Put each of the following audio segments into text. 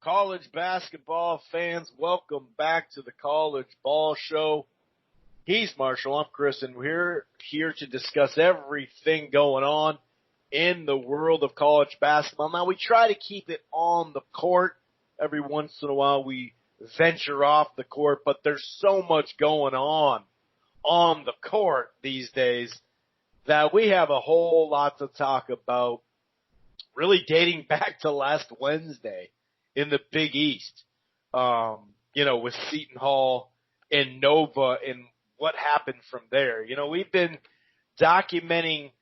College basketball fans, welcome back to the College Ball Show. He's Marshall, I'm Chris, and we're here to discuss everything going on in the world of college basketball. Now, we try to keep it on the court. Every once in a while we venture off the court, but there's so much going on the court these days that we have a whole lot to talk about, really dating back to last Wednesday in the Big East, with Seton Hall and Nova and what happened from there. We've been documenting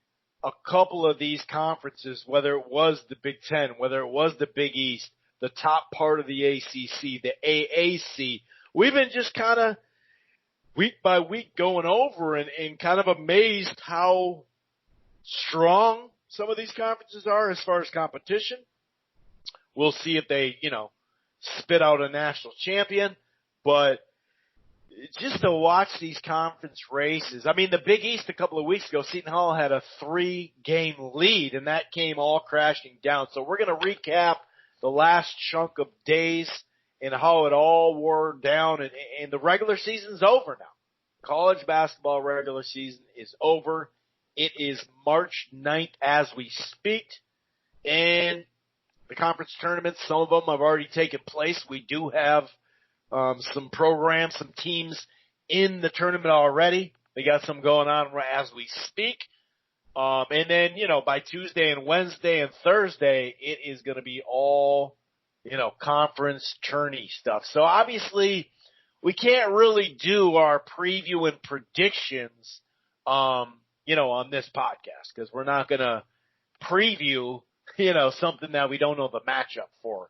a couple of these conferences, whether it was the Big Ten, whether it was the Big East, the top part of the ACC, the AAC. We've been just kind of week by week going over and kind of amazed how strong some of these conferences are as far as competition. We'll see if they, spit out a national champion, but just to watch these conference races. I mean, the Big East a couple of weeks ago, Seton Hall had a 3-game lead, and that came all crashing down. So we're going to recap the last chunk of days and how it all wore down, and the regular season's over now. College basketball regular season is over. It is March 9th as we speak, and the conference tournaments, some of them have already taken place. We do have some programs, some teams in the tournament already. We got some going on as we speak. And then, by Tuesday and Wednesday and Thursday, it is going to be all, conference tourney stuff. So obviously we can't really do our preview and predictions, on this podcast because we're not going to preview, something that we don't know the matchup for.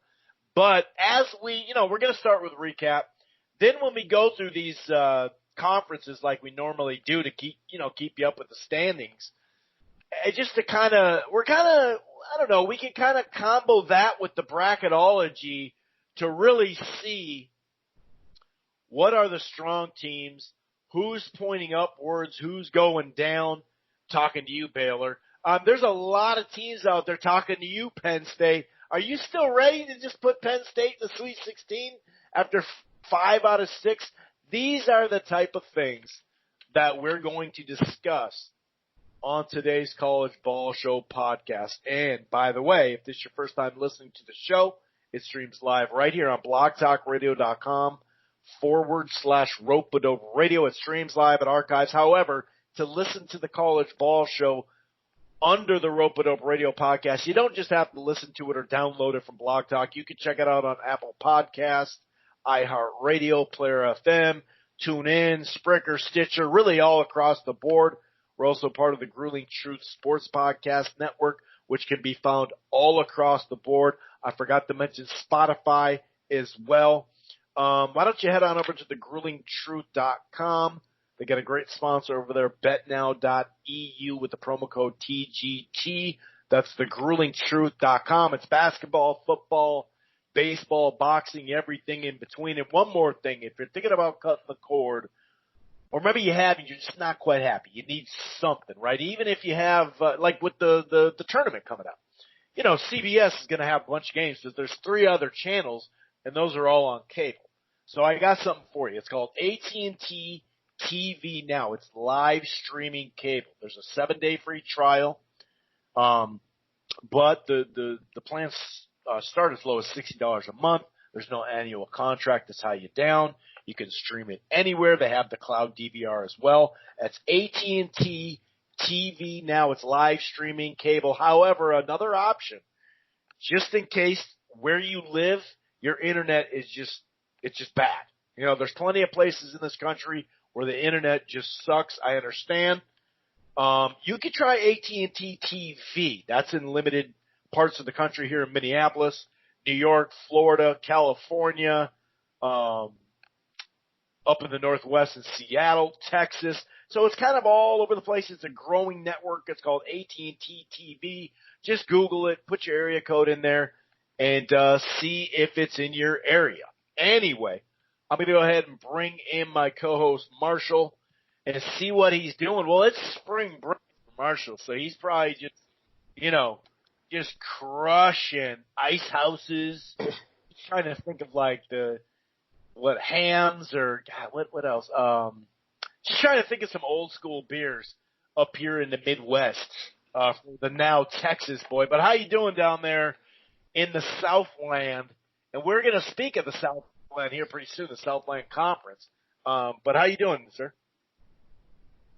But as we're going to start with a recap. Then when we go through these conferences like we normally do to keep you up with the standings, just to we can kind of combo that with the bracketology to really see what are the strong teams, who's pointing upwards, who's going down. Talking to you, Baylor. There's a lot of teams out there talking to you, Penn State. Are you still ready to just put Penn State in the Sweet 16 after 5 out of 6? These are the type of things that we're going to discuss on today's College Ball Show podcast. And by the way, if this is your first time listening to the show, it streams live right here on blogtalkradio.com/Rope-A-Dope Radio. It streams live at archives. However, to listen to the College Ball Show under the Rope-A-Dope Radio podcast, you don't just have to listen to it or download it from Blog Talk. You can check it out on Apple Podcasts, iHeartRadio, Player FM, TuneIn, Spreaker, Stitcher, really all across the board. We're also part of the Grueling Truth Sports Podcast Network, which can be found all across the board. I forgot to mention Spotify as well. Why don't you head on over to thegruelingtruth.com. They got a great sponsor over there, betnow.eu with the promo code TGT. That's thegruelingtruth.com. It's basketball, football, baseball, boxing, everything in between. And one more thing, if you're thinking about cutting the cord, or maybe you have and you're just not quite happy, you need something, right? Even if you have, like with the tournament coming up. CBS is going to have a bunch of games because there's 3 other channels, and those are all on cable. So I got something for you. It's called AT&T TV Now. It's live streaming cable. There's a 7-day free trial, but the plans start as low as $60 a month. There's no annual contract to tie you down. You can stream it anywhere. They have the cloud DVR as well. That's AT&T TV Now. It's live streaming cable. However, another option, just in case where you live, your internet is just bad. There's plenty of places in this country where the internet just sucks. I understand. You could try AT&T TV. That's in limited parts of the country here in Minneapolis, New York, Florida, California, up in the Northwest in Seattle, Texas. So it's kind of all over the place. It's a growing network. It's called AT&T TV. Just Google it, put your area code in there, and see if it's in your area. Anyway, I'm going to go ahead and bring in my co-host, Marshall, and see what he's doing. Well, it's spring break for Marshall, so he's probably just, just crushing ice houses, trying to think of like Hams or God, what else? Just trying to think of some old school beers up here in the Midwest, for the now Texas boy. But how you doing down there in the Southland? And we're going to speak of the Southland here pretty soon, the Southland Conference. But how you doing, sir?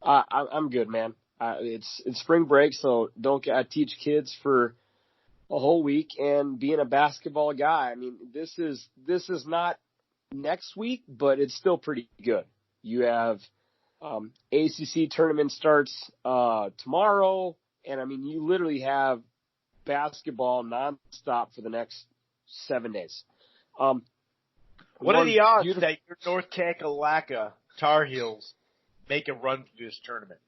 I'm good, man. It's spring break, so I teach kids for a whole week, and being a basketball guy, I mean, this is not next week, but it's still pretty good. You have ACC tournament starts tomorrow, and I mean, you literally have basketball nonstop for the next 7 days. What are the odds that your North Kakalaka Tar Heels make a run through this tournament?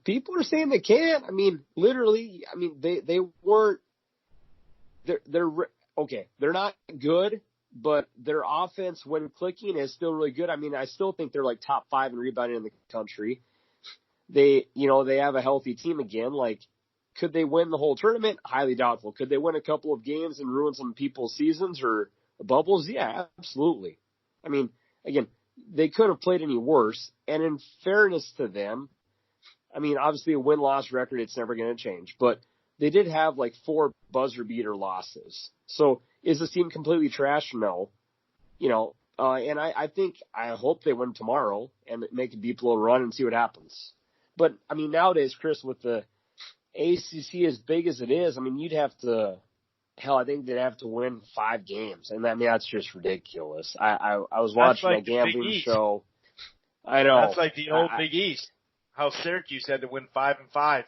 People are saying they can't. I mean, literally. I mean, they weren't. They're okay. They're not good, but their offense, when clicking, is still really good. I mean, I still think they're like top 5 in rebounding in the country. They have a healthy team again. Like, could they win the whole tournament? Highly doubtful. Could they win a couple of games and ruin some people's seasons or bubbles? Yeah, absolutely. I mean, again, they could have played any worse. And in fairness to them, I mean, obviously a win-loss record, it's never going to change. But they did have like 4 buzzer-beater losses. So is this team completely trash? No. And I hope they win tomorrow and make a deep little run and see what happens. But, I mean, nowadays, Chris, with the ACC as big as it is, I mean, I think they'd have to win 5 games. And I mean, that's just ridiculous. I was watching a gambling show. I know. That's like the old Big East. How Syracuse had to win 5 and 5.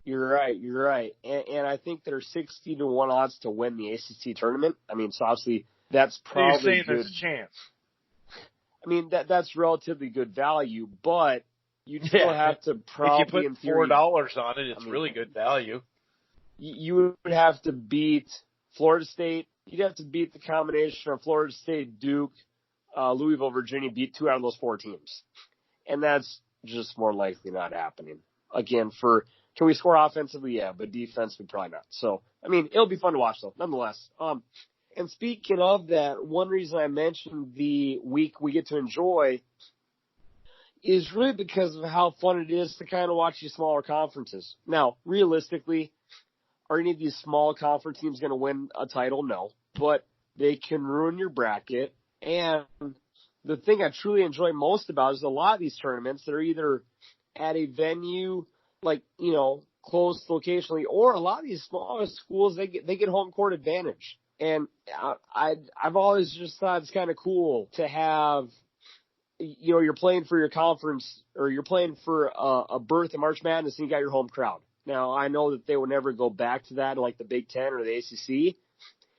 You're right. And I think they're 60-1 odds to win the ACC tournament. I mean, so obviously that's probably so you're saying good. There's a chance. I mean, that's relatively good value, but you'd still have to probably, if you put $4 on it, it's really good value. You would have to beat Florida State. You'd have to beat the combination of Florida State, Duke, Louisville, Virginia, beat 2 out of those 4 teams. And that's just more likely not happening. Again, can we score offensively? Yeah, but defensively, probably not. So, I mean, it'll be fun to watch, though, nonetheless. And speaking of that, one reason I mentioned the week we get to enjoy is really because of how fun it is to kind of watch these smaller conferences. Now, realistically, are any of these small conference teams going to win a title? No. But they can ruin your bracket. And the thing I truly enjoy most about is a lot of these tournaments that are either at a venue, like, close locationally, or a lot of these smaller schools, they get home court advantage. And I've always just thought it's kind of cool to have, you're playing for your conference, or you're playing for a berth in March Madness, and you got your home crowd. Now, I know that they will never go back to that in like the Big Ten or the ACC,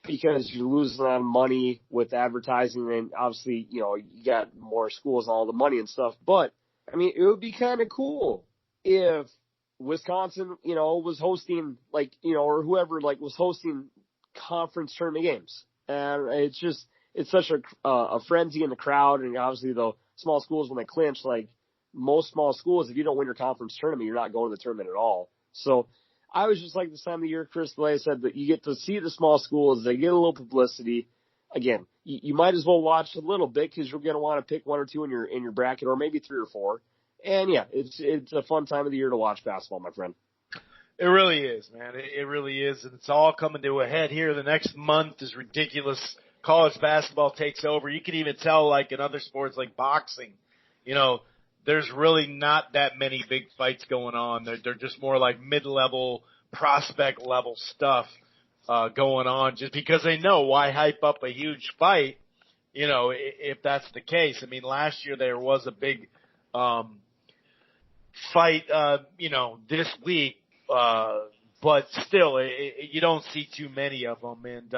because you're losing on money with advertising, and obviously, you got more schools and all the money and stuff. But, I mean, it would be kind of cool if Wisconsin, was hosting, or whoever, was hosting conference tournament games. And it's such a frenzy in the crowd. And obviously, the small schools, when they clinch, like most small schools, if you don't win your conference tournament, you're not going to the tournament at all. So I was just like this time of year, Chris, like I said, that you get to see the small schools. They get a little publicity. Again, you might as well watch a little bit, because you're going to want to pick 1 or 2 in your bracket, or maybe 3 or 4. And yeah, it's a fun time of the year to watch basketball, my friend. It really is, man. It really is. And it's all coming to a head here. The next month is ridiculous. College basketball takes over. You can even tell, like in other sports like boxing, there's really not that many big fights going on. They're just more like mid-level, prospect-level stuff going on, just because they know why hype up a huge fight, if that's the case. I mean, last year there was a big fight, this week, but still, you don't see too many of them. And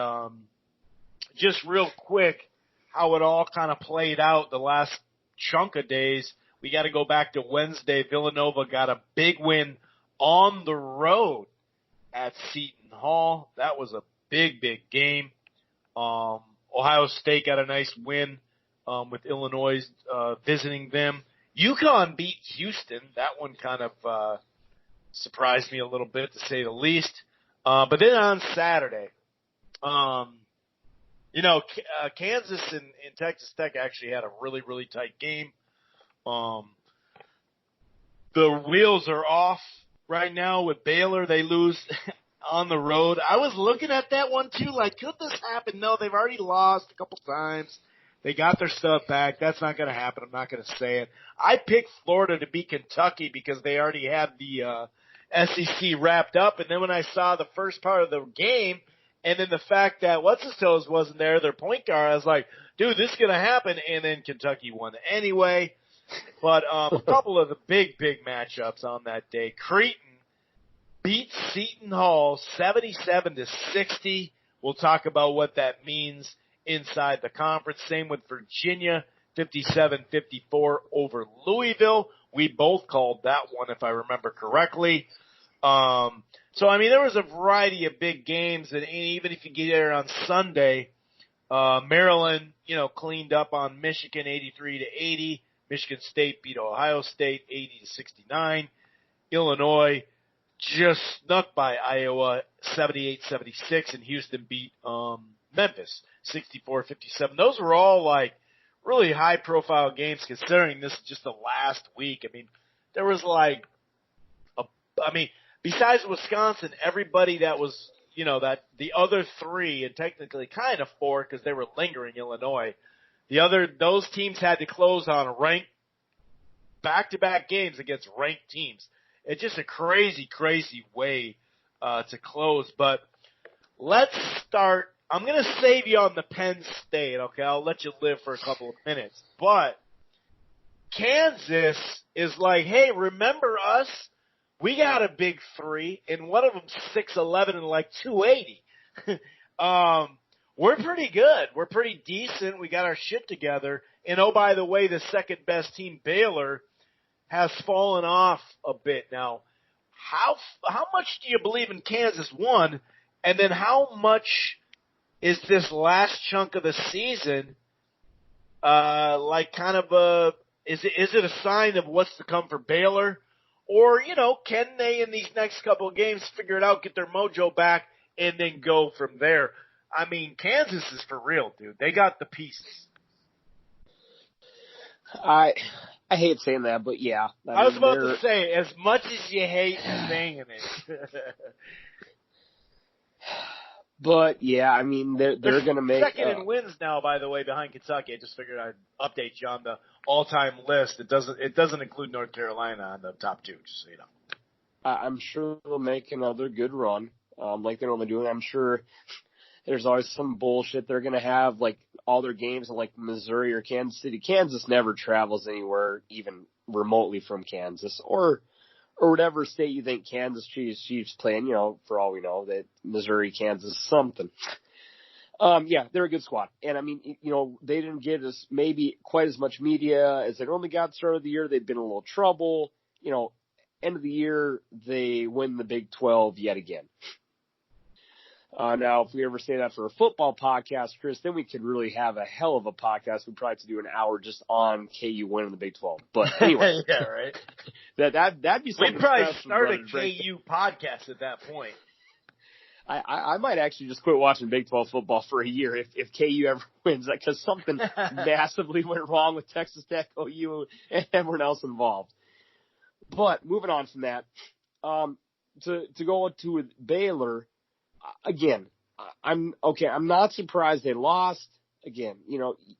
just real quick, how it all kind of played out the last chunk of days. We got to go back to Wednesday. Villanova got a big win on the road at Seton Hall. That was a big, big game. Ohio State got a nice win with Illinois visiting them. UConn beat Houston. That one kind of surprised me a little bit, to say the least. But then on Saturday, Kansas and Texas Tech actually had a really, really tight game. The wheels are off right now with Baylor. They lose on the road. I was looking at that one too, like, could this happen? No, they've already lost a couple times. They got their stuff back. That's not going to happen. I'm not going to say it. I picked Florida to beat Kentucky because they already had the SEC wrapped up. And then when I saw the first part of the game, and then the fact that What's-His-Toes wasn't there, their point guard, I was like, dude, this is going to happen. And then Kentucky won anyway. But a couple of the big matchups on that day. Creighton beat Seton Hall 77-60. We'll talk about what that means inside the conference. Same with Virginia, 57-54 over Louisville. We both called that one, if I remember correctly. There was a variety of big games, and even if you get there on Sunday, Maryland, cleaned up on Michigan 83-80. Michigan State beat Ohio State 80-69. Illinois just snuck by Iowa 78-76, and Houston beat Memphis 64-57. Those were all really high profile games considering this is just the last week. There was besides Wisconsin, everybody that was, that the other three, and technically kind of four because they were lingering Illinois, those teams had to close on ranked back-to-back games against ranked teams. It's just a crazy, crazy way to close. But let's start. I'm going to save you on the Penn State, okay? I'll let you live for a couple of minutes. But Kansas is like, hey, remember us? We got a big three, and one of them's 6'11" and 280. We're pretty good. We're pretty decent. We got our shit together. And, oh, by the way, the second-best team, Baylor, has fallen off a bit now. How much do you believe in Kansas, one? And then how much is this last chunk of the season is it a sign of what's to come for Baylor? Or, can they in these next couple of games figure it out, get their mojo back, and then go from there? Kansas is for real, dude. They got the pieces. I hate saying that, but yeah. I was about to say, as much as you hate saying it. But yeah, they're going to make second in wins now, by the way, behind Kentucky. I just figured I'd update you on the all-time list. It doesn't include North Carolina on the top two, just so you know. I'm sure they'll make another good run, like they're normally doing. I'm sure there's always some bullshit they're going to have, like all their games in Missouri or Kansas City. Kansas never travels anywhere even remotely from Kansas or whatever state you think Kansas Chiefs playing, for all we know, that Missouri, Kansas, something. Yeah, they're a good squad. And they didn't get us maybe quite as much media as they normally got start of the year. They'd been in a little trouble. End of the year, they win the Big 12 yet again. Now, if we ever say that for a football podcast, Chris, then we could really have a hell of a podcast. We'd probably have to do an hour just on KU winning the Big 12. But anyway. Yeah, right. That'd be something. We'd probably start a KU podcast at that point. I might actually just quit watching Big 12 football for a year if KU ever wins, because something massively went wrong with Texas Tech, OU, and everyone else involved. But moving on from that, to go to with Baylor, again, I'm not surprised they lost. Again,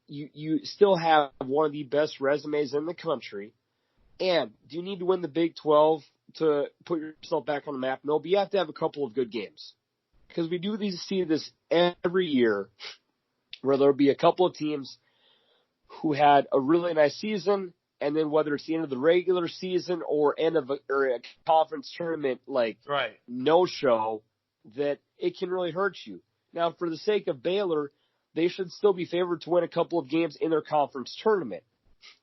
you still have one of the best resumes in the country. And do you need to win the Big 12 to put yourself back on the map? No, but you have to have a couple of good games. Because we do see this every year where there'll be a couple of teams who had a really nice season, and then whether it's the end of the regular season or end of a conference tournament, no show, that it can really hurt you. Now, for the sake of Baylor, they should still be favored to win a couple of games in their conference tournament.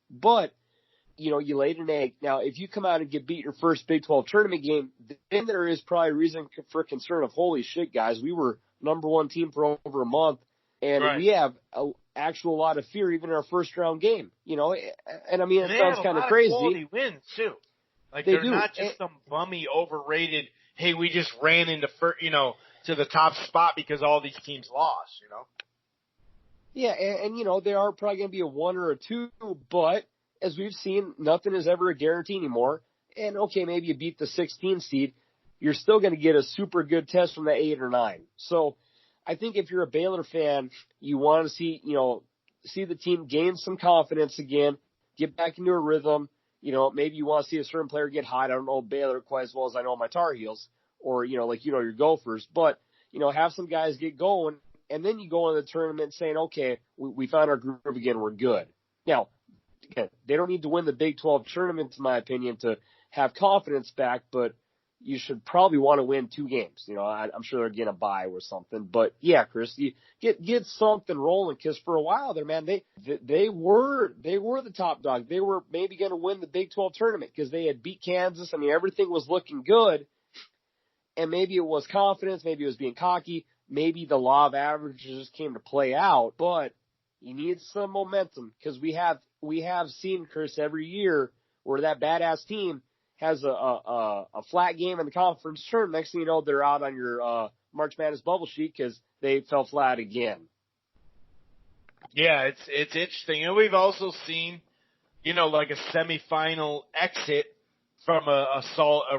But, you laid an egg. Now, if you come out and get beat your first Big 12 tournament game, then there is probably reason for concern of, holy shit, guys, we were number one team for over a month, and we have an actual lot of fear even in our first round game. And it sounds kind of crazy. Quality wins, too. They're not just some bummy, overrated, hey, we just ran into to the top spot because all these teams lost, you know? Yeah, and you know, they are probably going to be a 1 or a 2, but as we've seen, nothing is ever a guarantee anymore. And okay, maybe you beat the 16 seed, you're still going to get a super good test from the 8 or 9. So I think if you're a Baylor fan, you want to see, you know, see the team gain some confidence again, get back into a rhythm. You know, maybe you want to see a certain player get hot. I don't know Baylor quite as well as I know my Tar Heels or, you know, like, you know, your Gophers, but, you know, have some guys get going. And then you go into the tournament saying, okay, we found our groove again. We're good. Now, again, they don't need to win the Big 12 tournament, in my opinion, to have confidence back, but you should probably want to win 2 games. You know, I'm sure they're getting a bye or something. But yeah, Chris, you get something rolling because for a while there, man, they were the top dog. They were maybe going to win the Big 12 tournament because they had beat Kansas. I mean, everything was looking good. And maybe it was confidence, maybe it was being cocky, maybe the law of averages came to play out, but you need some momentum because we have seen, Chris, every year where that badass team has a flat game in the conference tournament. Next thing you know, they're out on your March Madness bubble sheet because they fell flat again. Yeah, it's interesting. And we've also seen, you know, like a semifinal exit from a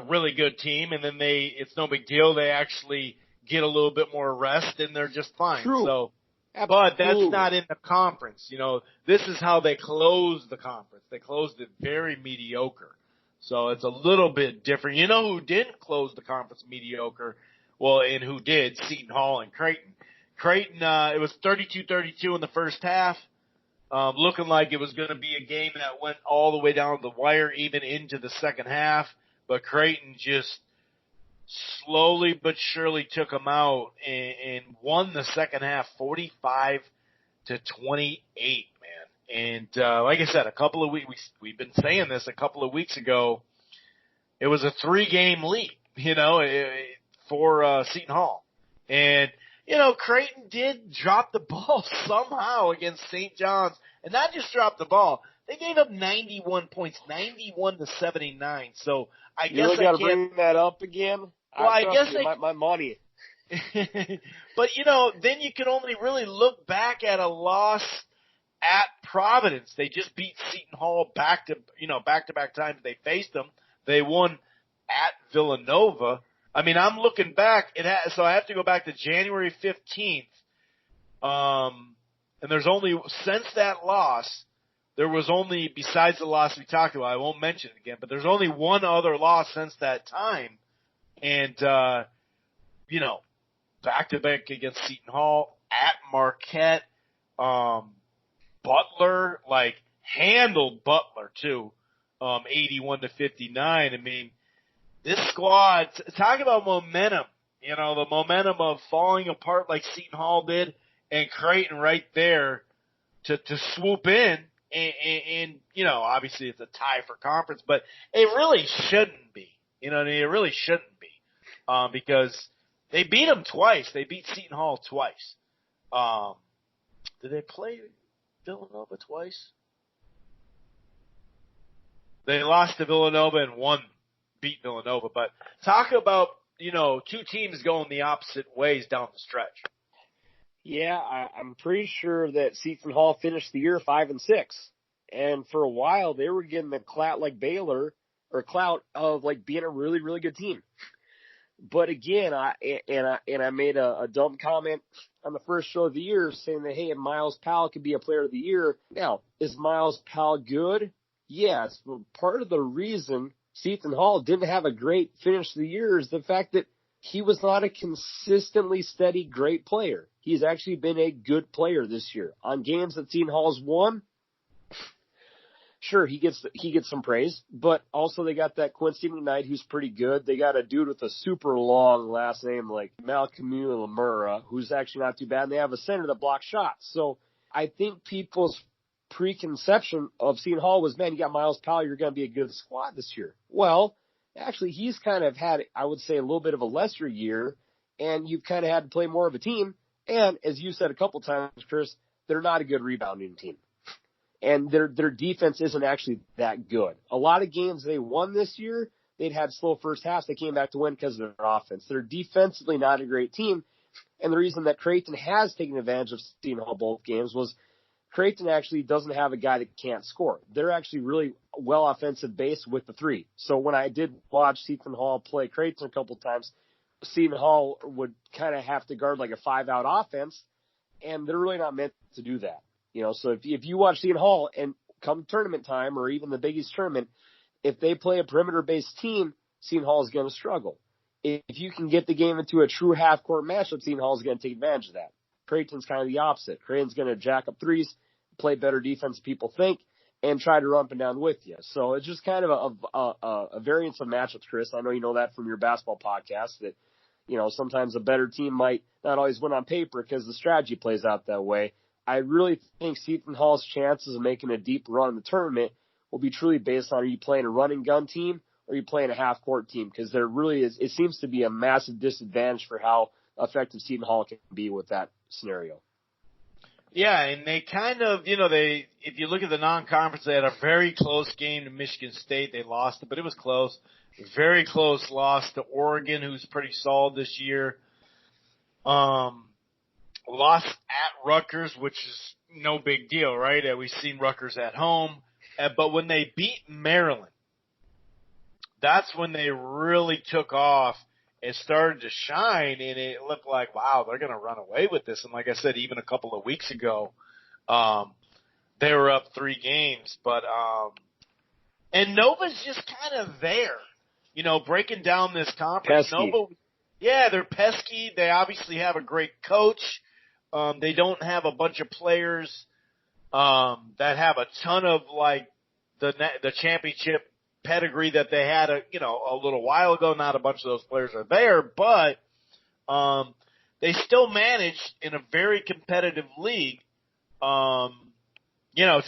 really good team, and then it's no big deal. They actually get a little bit more rest, and they're just fine. True. So, Absolutely. but that's not in the conference. You know, this is how they closed the conference. They closed it very mediocre. So it's a little bit different. You know who didn't close the conference mediocre? Well, and who did? Seton Hall and Creighton. Creighton, it was 32-32 in the first half. Looking like it was going to be a game that went all the way down the wire, even into the second half. But Creighton just slowly but surely took them out and won the second half 45-28, man. And like I said, we've been saying this a couple of weeks ago. It was a 3-game lead, you know, for Seton Hall. And you know, Creighton did drop the ball somehow against St. John's, and not just drop the ball. They gave up 91 points, 91-79. So I guess I got to bring that up again. Well, I guess my money. But you know, then you can only really look back at a loss at Providence. They just beat Seton Hall back to back times they faced them. They won at Villanova. I mean, I'm looking back. So I have to go back to January 15th. And there's only, since that loss, there was only, besides the loss we talked about, I won't mention it again, but there's only one other loss since that time. And, you know, back-to-back against Seton Hall, at Marquette, Butler, like, handled Butler, too, 81-59. I mean, this squad, talk about momentum, you know, the momentum of falling apart like Seton Hall did, and Creighton right there to swoop in, and, you know, obviously it's a tie for conference, but it really shouldn't be, you know what I mean? It really shouldn't be, because they beat them twice. They beat Seton Hall twice. Did they play Villanova twice? They lost to Villanova and beat Villanova, but talk about, you know, two teams going the opposite ways down the stretch. Yeah, I'm pretty sure that Seton Hall finished the year 5-6, and for a while they were getting the clout like Baylor, or clout of like being a really, really good team. But again, I made a dumb comment on the first show of the year saying that, hey, Miles Powell could be a player of the year. Now, is Miles Powell good? Yes, but part of the reason Seton Hall didn't have a great finish to the year is the fact that he was not a consistently steady great player. He's actually been a good player this year. On games that Seton Hall's won, sure, he gets some praise, but also they got that Quincy McKnight who's pretty good. They got a dude with a super long last name like Malcolmu Lamura, who's actually not too bad, and they have a center that blocks shots. So I think people's preconception of Seton Hall was, man, you got Miles Powell, you're going to be a good squad this year. Well, actually, he's kind of had, I would say, a little bit of a lesser year, and you've kind of had to play more of a team. And as you said a couple times, Chris, they're not a good rebounding team. And their defense isn't actually that good. A lot of games they won this year, they'd had slow first halves. They came back to win because of their offense. They're defensively not a great team. And the reason that Creighton has taken advantage of Seton Hall both games was Creighton actually doesn't have a guy that can't score. They're actually really well offensive based with the three. So when I did watch Seton Hall play Creighton a couple times, Seton Hall would kind of have to guard like a 5-out offense, and they're really not meant to do that. So if you watch Seton Hall and come tournament time or even the Big East tournament, if they play a perimeter-based team, Seton Hall is going to struggle. If you can get the game into a true half-court matchup, Seton Hall is going to take advantage of that. Creighton's kind of the opposite. Creighton's going to jack up threes, play better defense than people think, and try to run up and down with you. So it's just kind of a variance of matchups, Chris. I know you know that from your basketball podcast that, sometimes a better team might not always win on paper because the strategy plays out that way. I really think Seton Hall's chances of making a deep run in the tournament will be truly based on, are you playing a run and gun team or are you playing a half-court team? Because there really is, it seems to be a massive disadvantage for how effective Seton Hall can be with that scenario. Yeah, and they kind of, if you look at the non-conference, they had a very close game to Michigan State. They lost it, but it was close. Very close loss to Oregon, who's pretty solid this year. Lost at Rutgers, which is no big deal, right? We've seen Rutgers at home. But when they beat Maryland, that's when they really took off and started to shine, and it looked like, wow, they're going to run away with this. And like I said, even a couple of weeks ago, they were up 3 games. But and Nova's just kind of there, breaking down this conference. Pesky. Nova, yeah, they're pesky. They obviously have a great coach. They don't have a bunch of players that have a ton of like the championship pedigree that they had a little while ago. Not a bunch of those players are there, but they still managed in a very competitive league, to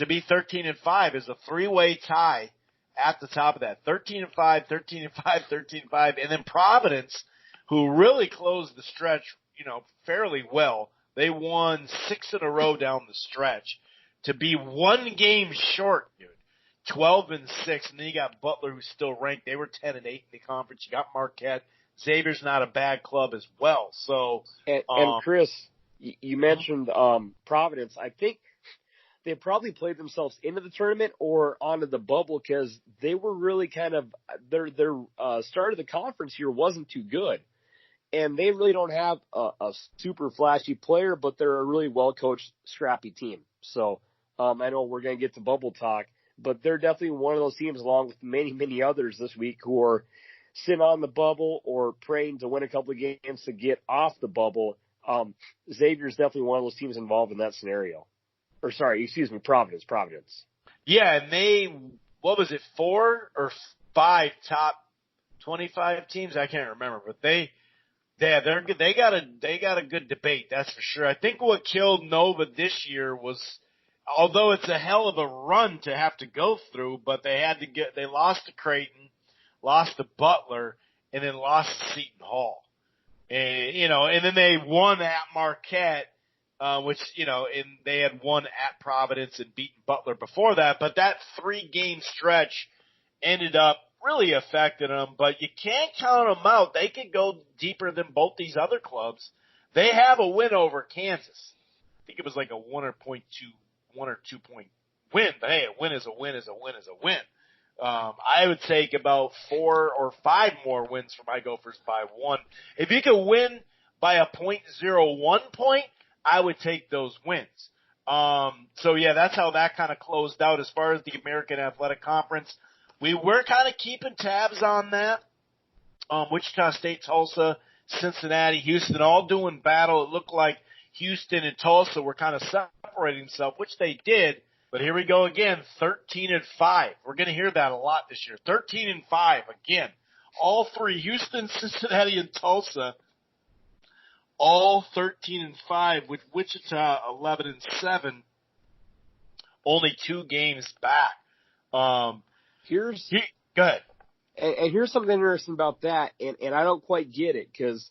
be 13-5 is a 3-way tie at the top of that. 13-5, 13-5, 13-5, and then Providence, who really closed the stretch, fairly well. They won 6 in a row down the stretch to be 1 game short, dude. 12-6, and then you got Butler, who's still ranked. They were 10-8 in the conference. You got Marquette. Xavier's not a bad club as well. So, and Chris, you mentioned Providence. I think they probably played themselves into the tournament or onto the bubble because they were really kind of their start of the conference here wasn't too good. And they really don't have a super flashy player, but they're a really well-coached, scrappy team. So I know we're going to get to bubble talk, but they're definitely one of those teams, along with many, many others this week, who are sitting on the bubble or praying to win a couple of games to get off the bubble. Xavier's definitely one of those teams involved in that scenario. Or Providence. Yeah, and they, 4 or 5 top 25 teams? I can't remember, but they're good. They got a good debate, that's for sure. I think what killed Nova this year was, although it's a hell of a run to have to go through, but they lost to Creighton, lost to Butler, and then lost to Seton Hall. And then they won at Marquette, which, and they had won at Providence and beaten Butler before that, but that 3-game stretch ended up really affecting them, but you can't count them out. They could go deeper than both these other clubs. They have a win over Kansas. I think it was like a 1 or 2 point win, but hey, a win is a win is a win is a win. I would take about 4 or 5 more wins for my Gophers by 1. If you could win by a .01 point, I would take those wins. So yeah, that's how that kind of closed out as far as the American Athletic Conference. We were kind of keeping tabs on that. Wichita State, Tulsa, Cincinnati, Houston, all doing battle. It looked like Houston and Tulsa were kind of separating themselves, which they did. But here we go again, 13-5. We're going to hear that a lot this year. 13-5 again. All 3, Houston, Cincinnati, and Tulsa, all 13-5, with Wichita 11-7, only 2 games back. Go ahead. And here's something interesting about that, and I don't quite get it because,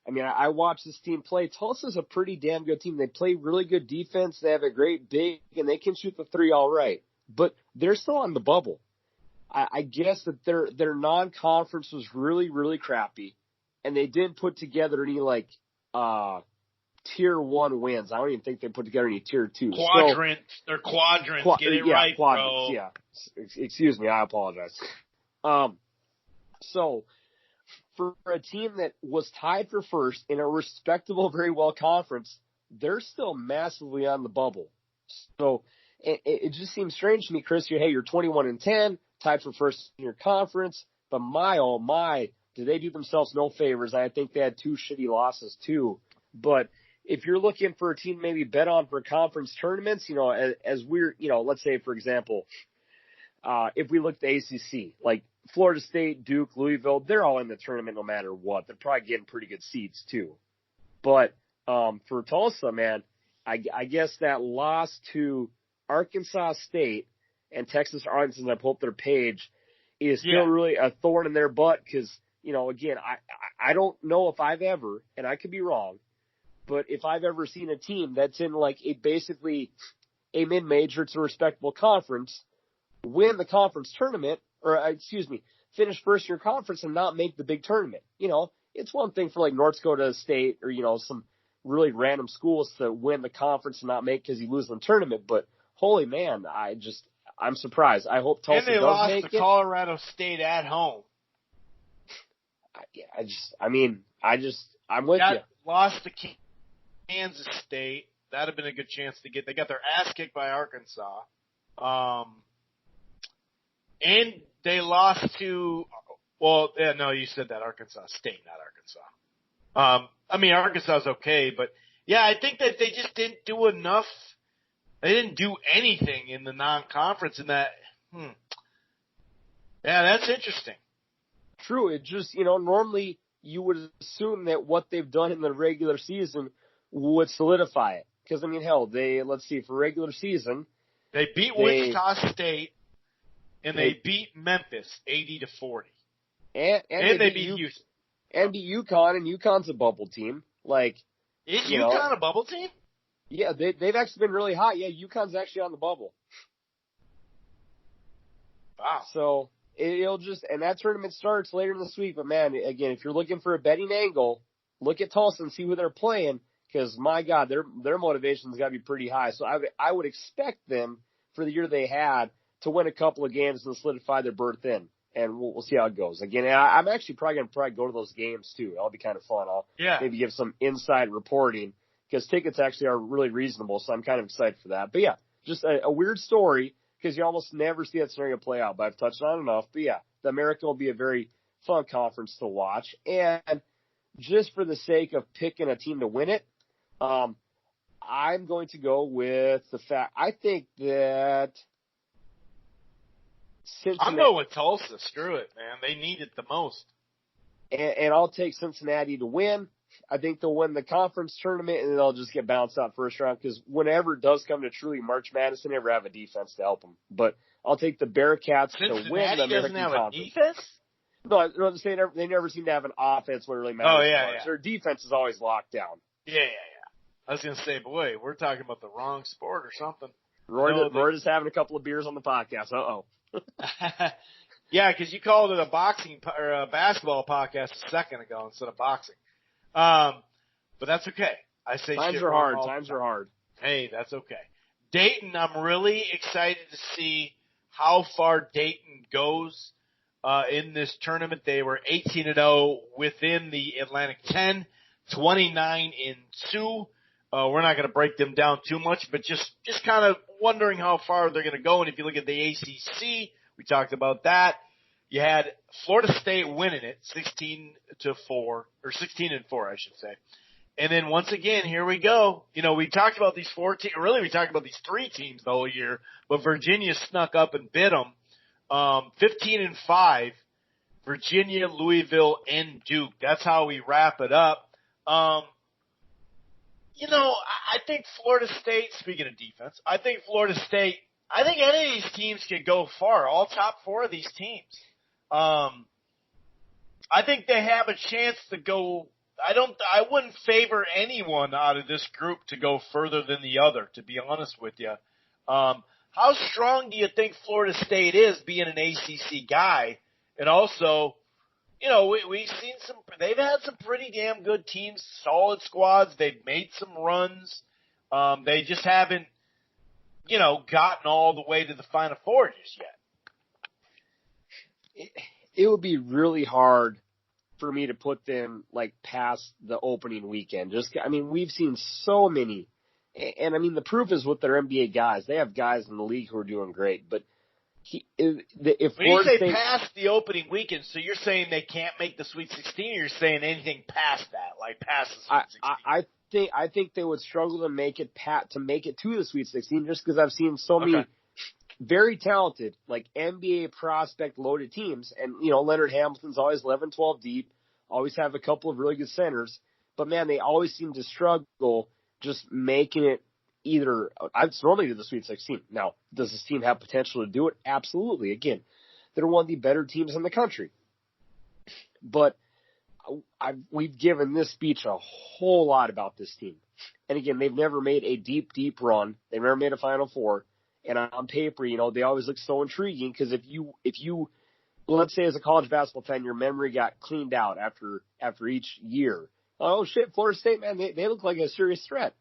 I watched this team play. Tulsa's a pretty damn good team. They play really good defense. They have a great big, and they can shoot the 3 all right. But they're still on the bubble. I guess that their non-conference was really, really crappy, and they didn't put together any tier 1 wins. I don't even think they put together any tier 2. Quadrants. They're quadrants. Get it right, quadrants, bro. Yeah. Excuse me. I apologize. So for a team that was tied for first in a respectable, very well conference, they're still massively on the bubble. So it just seems strange to me, Chris. You're 21-10, tied for first in your conference, but my, oh my, did they do themselves no favors? I think they had 2 shitty losses too. But if you're looking for a team to maybe bet on for conference tournaments, as we're, let's say, for example, if we look at the ACC, like Florida State, Duke, Louisville, they're all in the tournament no matter what. They're probably getting pretty good seeds too. But for Tulsa, man, I guess that loss to Arkansas State and Texas Arlington, I pulled up their page, is still really a thorn in their butt because, again, I don't know if I've ever, and I could be wrong, but if I've ever seen a team that's in like basically a mid-major to a respectable conference win the conference tournament, finish first in your conference and not make the big tournament. It's one thing for like North Dakota State or, some really random schools to win the conference and not make because you lose in the tournament, but holy man, I'm surprised. I hope Tulsa does make it. And they lost to Colorado State at home. I'm with you. Lost to Kansas State. That'd have been a good chance to get. They got their ass kicked by Arkansas. And they lost to, you said that, Arkansas State, not Arkansas. Arkansas is okay, but yeah, I think that they just didn't do enough. They didn't do anything in the non-conference in that. Yeah, that's interesting. True. It just, normally you would assume that what they've done in the regular season would solidify it. Because, let's see, for regular season. They beat Wichita State, and they beat Memphis 80-40. And they beat Houston. And beat UConn, and UConn's a bubble team. Is UConn a bubble team? Yeah, they've actually been really hot. Yeah, UConn's actually on the bubble. Wow. So it'll just, and that tournament starts later this week. But man, again, if you're looking for a betting angle, look at Tulsa and see who they're playing. Because my God, their motivation's got to be pretty high. So I would expect them for the year they had to win a couple of games and solidify their berth in. And we'll see how it goes. Again, I'm actually probably going to go to those games too. That'll be kind of fun. I'll maybe give some inside reporting because tickets actually are really reasonable. So I'm kind of excited for that. But yeah, just a weird story because you almost never see that scenario play out. But I've touched on it enough. But yeah, the American will be a very fun conference to watch. And just for the sake of picking a team to win it, I'm going to go with the fact I think that Cincinnati. I'm going with Tulsa. Screw it, man. They need it the most. And I'll take Cincinnati to win. I think they'll win the conference tournament, and they'll just get bounced out first round because whenever it does come to truly March Madness, they never have a defense to help them. But I'll take the Bearcats to win the American Conference. A defense? No, they never seem to have an offense where it really matters. Oh, yeah. Their defense is always locked down. Yeah. I was going to say, but wait, we're talking about the wrong sport or something. Roy just having a couple of beers on the podcast. Uh-oh. Yeah, because you called it a boxing or a basketball podcast a second ago instead of boxing. But that's okay. I say times are hard. Times are hard. Hey, that's okay. Dayton, I'm really excited to see how far Dayton goes in this tournament. They were 18-0 within the Atlantic 10, 29-2. We're not going to break them down too much, but just kind of wondering how far they're going to go. And if you look at the ACC, we talked about that. You had Florida State winning it 16-4, or 16-4, I should say. And then once again, here we go. We talked about these four teams. Really, we talked about these three teams the whole year, but Virginia snuck up and bit them. 15-5, Virginia, Louisville, and Duke. That's how we wrap it up. I think Florida State, speaking of defense, I think any of these teams can go far, all top four of these teams. I think they have a chance to go. I wouldn't favor anyone out of this group to go further than the other, to be honest with you. how strong do you think Florida State is being an ACC guy? And also, we've seen they've had some pretty damn good teams, solid squads. They've made some runs. They just haven't, gotten all the way to the Final Four just yet. It would be really hard for me to put them past the opening weekend. We've seen so many, and the proof is with their NBA guys. They have guys in the league who are doing great, but if when you say past the opening weekend, so you're saying they can't make the Sweet 16, or you're saying anything past that, past the Sweet 16? I think they would struggle to make it to the Sweet 16 just because I've seen so many very talented, NBA prospect loaded teams. And, Leonard Hamilton's always 11-12 deep, always have a couple of really good centers. But, man, they always seem to struggle just making it it's normally to the Sweet 16. Now, does this team have potential to do it? Absolutely. Again, they're one of the better teams in the country. But we've given this speech a whole lot about this team. And, again, they've never made a deep, deep run. They've never made a Final Four. And on paper, they always look so intriguing because if you, let's say as a college basketball fan, your memory got cleaned out after each year. Oh, shit, Florida State, man, they look like a serious threat.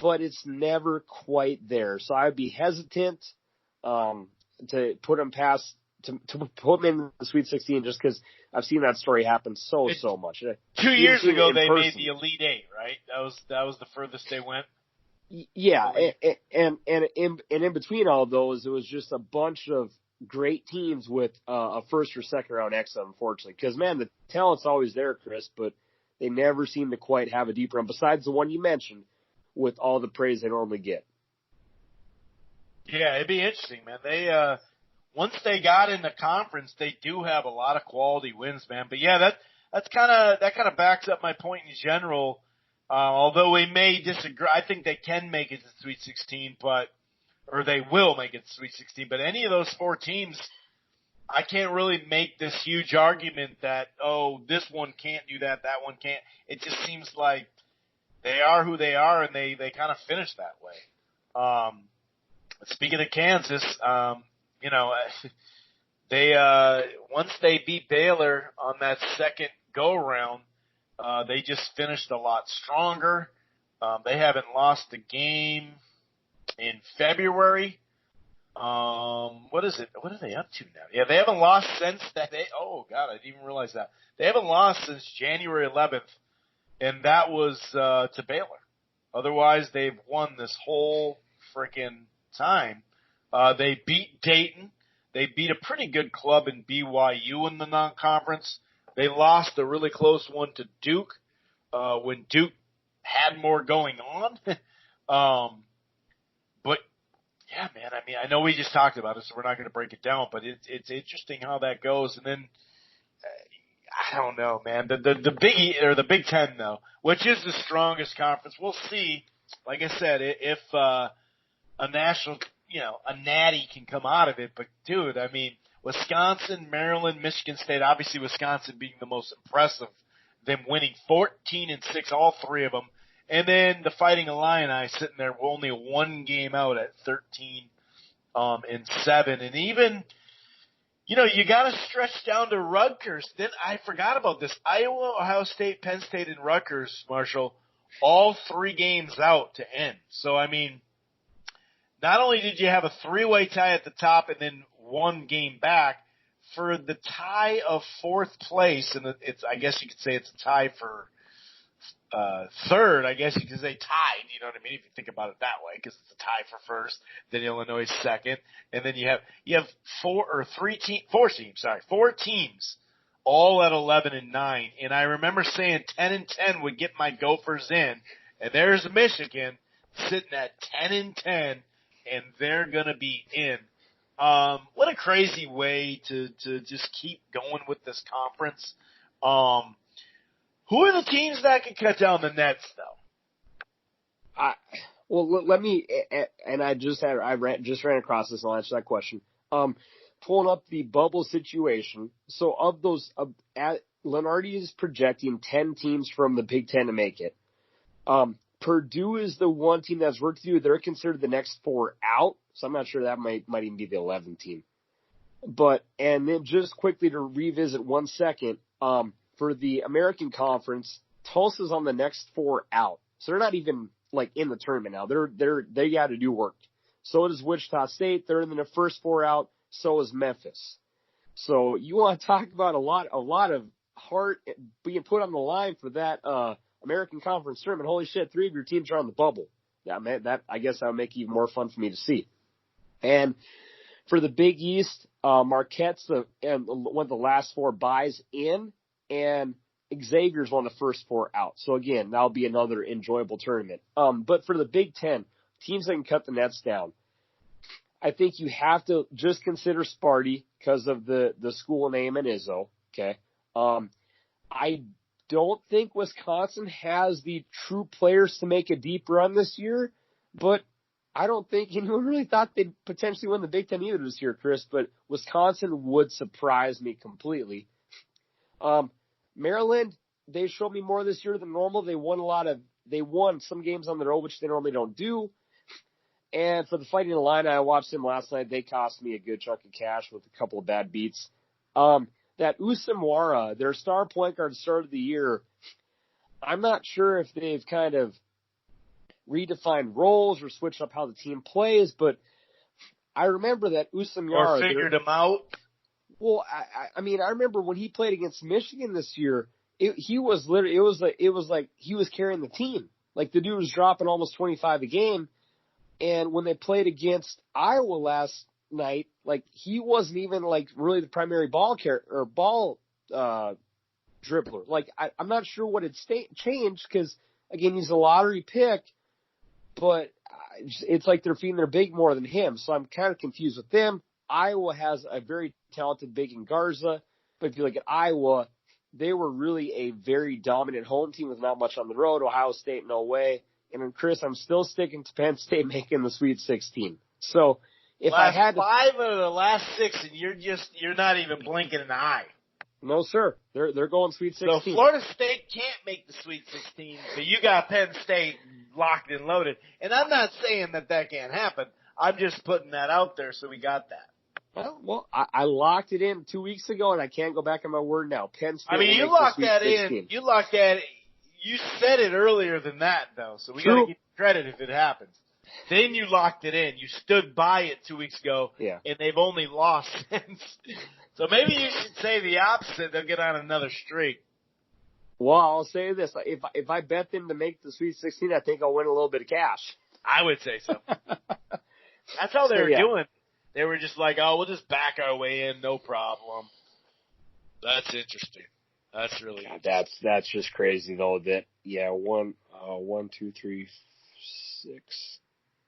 But it's never quite there. So I'd be hesitant to put them to put them in the Sweet 16 just because I've seen that story happen so much. 2 years ago, they made the Elite Eight, right? That was the furthest they went. Yeah, and in between all of those, it was just a bunch of great teams with a first or second round exit, unfortunately. Because, man, the talent's always there, Chris, but they never seem to quite have a deep run, besides the one you mentioned, with all the praise they normally get. Yeah, it'd be interesting, man. They once they got in the conference, they do have a lot of quality wins, man. But yeah, that kind of backs up my point in general. Although we may disagree, I think they can make it to the Sweet 16, or they will make it to the Sweet 16. But any of those four teams, I can't really make this huge argument that, this one can't do that one can't. It just seems like they are who they are, and they kind of finish that way. Speaking of Kansas, they once they beat Baylor on that second go round, they just finished a lot stronger. They haven't lost a game in February. What is it? What are they up to now? Yeah, they haven't lost since that. Oh God, I didn't even realize that. They haven't lost since January 11th. And that was to Baylor. Otherwise, they've won this whole freaking time. They beat Dayton. They beat a pretty good club in BYU in the non-conference. They lost a really close one to Duke when Duke had more going on. But, yeah, man, I know we just talked about it, so we're not going to break it down. But it's interesting how that goes. And then I don't know, man. The Big Ten though, which is the strongest conference. We'll see. Like I said, if a national, a natty can come out of it. But dude, Wisconsin, Maryland, Michigan State. Obviously, Wisconsin being the most impressive. Them winning 14-6, all three of them, and then the Fighting Illini sitting there only one game out at 13-7, and even. You got to stretch down to Rutgers. Then I forgot about this. Iowa, Ohio State, Penn State, and Rutgers, Marshall, all 3 games out to end. So, not only did you have a 3-way tie at the top and then 1 game back, for the tie of 4th place, and I guess you could say it's a tie for third, I guess you could say tied, you know what I mean, if you think about it that way, because it's a tie for first, then Illinois second, and then you have 4 teams, all at 11-9, and I remember saying 10-10 would get my Gophers in, and there's Michigan sitting at 10-10, and they're gonna be in. What a crazy way to just keep going with this conference. Who are the teams that can cut down the nets, though? Let me, and I just ran across this and I'll answer that question. Pulling up the bubble situation. So of those, Lenardi is projecting 10 teams from the Big Ten to make it. Purdue is the one team that's worked to do. They're considered the next 4 out, so I'm not sure that might even be the 11th team. But, and then just quickly to revisit 1 second, for the American Conference, Tulsa's on the next 4 out. So they're not even like in the tournament now. They got to do work. So does Wichita State. They're in the first 4 out. So is Memphis. So you want to talk about a lot of heart being put on the line for that American Conference tournament. Holy shit, 3 of your teams are on the bubble. Yeah, man, I guess that would make it even more fun for me to see. And for the Big East, Marquette's one of the last 4 buys in, and Xavier's one of the first 4 out. So again, that'll be another enjoyable tournament. But for the Big Ten, teams that can cut the nets down, I think you have to just consider Sparty because of the school name and Izzo. Okay. I don't think Wisconsin has the true players to make a deep run this year, but I don't think anyone really thought they'd potentially win the Big Ten either this year, Chris, but Wisconsin would surprise me completely. Maryland, they showed me more this year than normal. They won some games on the road, which they normally don't do. And for the Fighting Illini, I watched them last night. They cost me a good chunk of cash with a couple of bad beats. That Usamwara, their star point guard start of the year, I'm not sure if they've kind of redefined roles or switched up how the team plays, but I remember that Usamwara. Or figured him out. Well, I mean, I remember when he played against Michigan this year, it was like he was carrying the team. Like the dude was dropping almost 25 a game. And when they played against Iowa last night, like he wasn't even like really the primary ball dribbler. Like I'm not sure what had changed because again he's a lottery pick, but it's like they're feeding their big more than him. So I'm kind of confused with them. Iowa has a very talented big in Garza, but if you look at Iowa, they were really a very dominant home team with not much on the road. Ohio State, no way. And then, Chris, I'm still sticking to Penn State making the Sweet 16. So if I had 5 out of the last 6, and you're not even blinking an eye. No, sir. They're going Sweet 16. So Florida State can't make the Sweet 16, but you got Penn State locked and loaded. And I'm not saying that can't happen. I'm just putting that out there so we got that. Well, I locked it in 2 weeks ago, and I can't go back on my word now. Penn State. I mean, you locked that in. You locked that. You said it earlier than that, though, so we got to give you credit if it happens. Then you locked it in. You stood by it 2 weeks ago, and they've only lost since. So maybe you should say the opposite. They'll get on another streak. Well, I'll say this: if I bet them to make the Sweet 16, I think I'll win a little bit of cash. I would say so. That's how they were doing. They were just like, "Oh, we'll just back our way in, no problem." That's interesting. That's really that's just crazy though. That 1, 2, 3, 6,